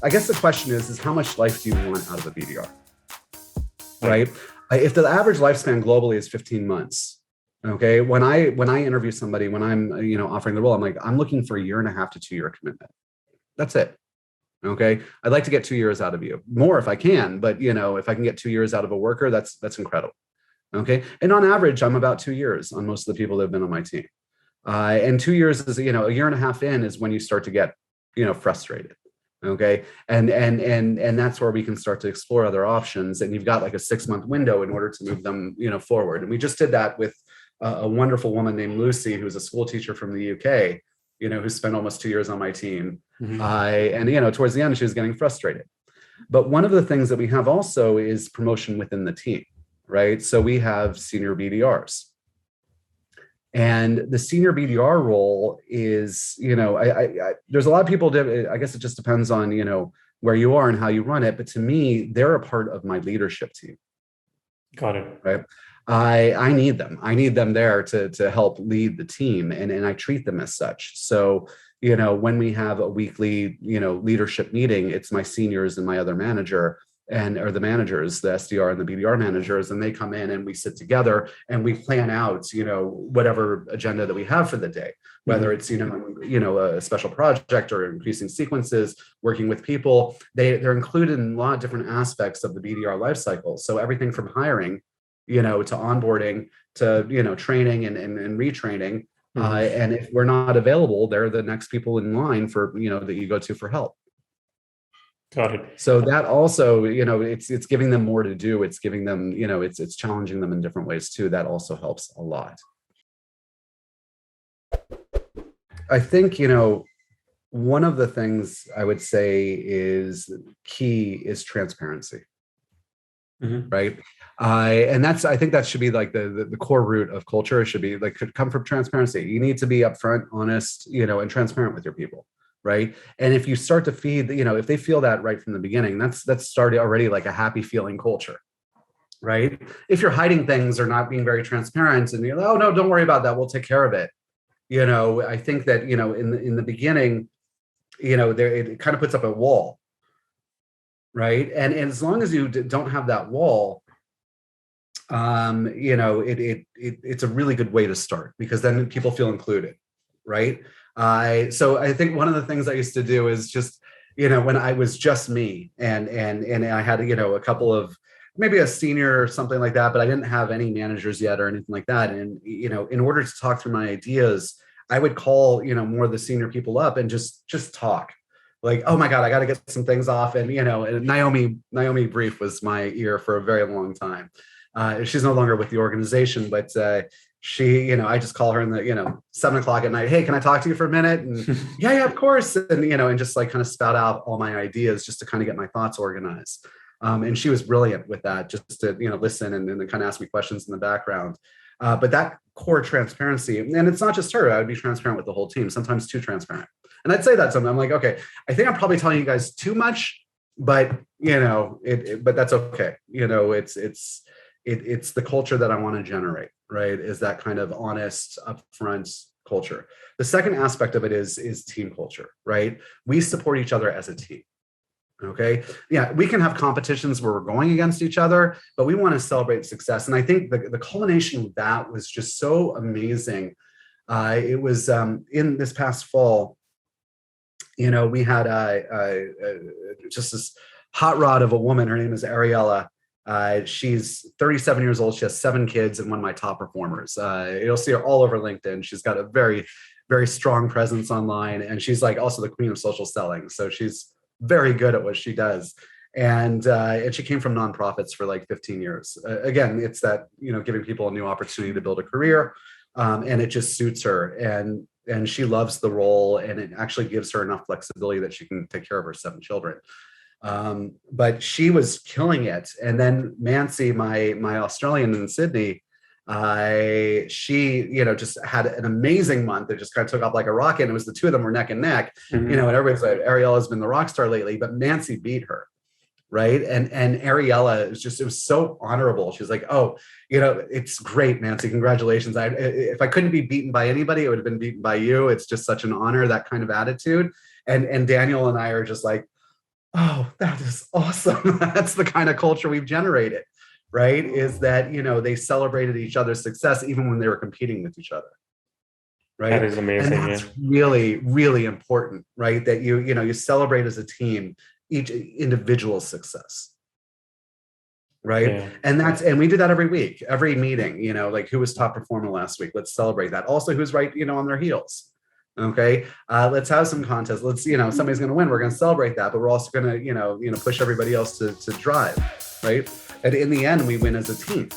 I guess the question is how much life do you want out of a BDR, right? If the average lifespan globally is 15 months, okay, when I interview somebody, when I'm offering the role, I'm like, I'm looking for a 1.5 to 2 year commitment. That's it. Okay, I'd like to get 2 years out of you, more if I can, but if I can get 2 years out of a worker, that's incredible. Okay, and on average, I'm about 2 years on most of the people that have been on my team, and 2 years is a 1.5 years in is when you start to get frustrated. Okay, and that's where we can start to explore other options, and you've got like a 6-month window in order to move them forward. And we just did that with a wonderful woman named Lucy, who's a school teacher from the UK, who spent almost 2 years on my team. Mm-hmm. And towards the end, she was getting frustrated. But one of the things that we have also is promotion within the team, right? So we have senior BDRs. And the senior BDR role is, there's a lot of people, I guess it just depends on, where you are and how you run it. But to me, they're a part of my leadership team. Got it. Right. I need them. I need them there to help lead the team. And I treat them as such. So, when we have a weekly, leadership meeting, it's my seniors and my other manager or the managers, the SDR and the BDR managers, and they come in and we sit together and we plan out, whatever agenda that we have for the day, whether it's, a special project or increasing sequences, working with people. They're included in a lot of different aspects of the BDR life cycle. So everything from hiring, to onboarding, to, training and retraining. And if we're not available, they're the next people in line for, that you go to for help. Got it. So that also, it's giving them more to do. It's giving them, it's challenging them in different ways too. That also helps a lot. I think, one of the things I would say is key is transparency. Mm-hmm. Right. And I think that should be like the core root of culture. It should be like, could come from transparency. You need to be upfront, honest, and transparent with your people. Right. And if you start to feed, if they feel that right from the beginning, that's started already like a happy feeling culture. Right. If you're hiding things or not being very transparent and you're like, oh, no, don't worry about that, we'll take care of it. I think that, in the beginning, it kind of puts up a wall. Right. And as long as you don't have that wall, it's a really good way to start, because then people feel included. Right. So I think one of the things I used to do is just, when I was just me and I had, a couple of, maybe a senior or something like that, but I didn't have any managers yet or anything like that. And, in order to talk through my ideas, I would call, more of the senior people up and just talk. Like, oh my God, I got to get some things off. And, and Naomi Brief was my ear for a very long time. She's no longer with the organization, but she, I just call her in the, 7 o'clock at night. Hey, can I talk to you for a minute? And yeah, of course. And, and just like kind of spout out all my ideas just to kind of get my thoughts organized. And she was brilliant with that, just to, listen and then kind of ask me questions in the background. But that core transparency, and it's not just her, I would be transparent with the whole team, sometimes too transparent. And I'd say that sometimes, I'm like, okay, I think I'm probably telling you guys too much, but, but that's okay. It's the culture that I want to generate, right? Is that kind of honest, upfront culture. The second aspect of it is team culture, right? We support each other as a team. Okay. Yeah, we can have competitions where we're going against each other, but we want to celebrate success. And I think the culmination of that was just so amazing. It was in this past fall, we had just this hot rod of a woman. Her name is Ariella. She's 37 years old. She has 7 kids and one of my top performers. You'll see her all over LinkedIn. She's got a very, very strong presence online. And she's like also the queen of social selling. So she's very good at what she does. And she came from nonprofits for like 15 years. Again, it's that, giving people a new opportunity to build a career. And it just suits her. And she loves the role. And it actually gives her enough flexibility that she can take care of her 7 children. But she was killing it. And then Mancy, my Australian in Sydney, she, just had an amazing month. It just kind of took off like a rocket. And it was the two of them were neck and neck, and everybody's like, Ariella's been the rock star lately, but Mancy beat her. Right. And Ariella, it was so honorable. She's like, oh, it's great, Mancy. Congratulations. If I couldn't be beaten by anybody, it would have been beaten by you. It's just such an honor, that kind of attitude. And Daniel and I are just like, Oh, that is awesome. That's the kind of culture we've generated, right? Is that, they celebrated each other's success even when they were competing with each other. That Right. is And amazing. that's Yeah. really, really important, right? That you celebrate as a team, each individual success. Right. Yeah. And we do that every week, every meeting, like who was top performer last week. Let's celebrate that. Also, who's right, on their heels. Okay. Let's have some contests. Let's, somebody's going to win. We're going to celebrate that, but we're also going to, push everybody else to drive. Right. And in the end, we win as a team.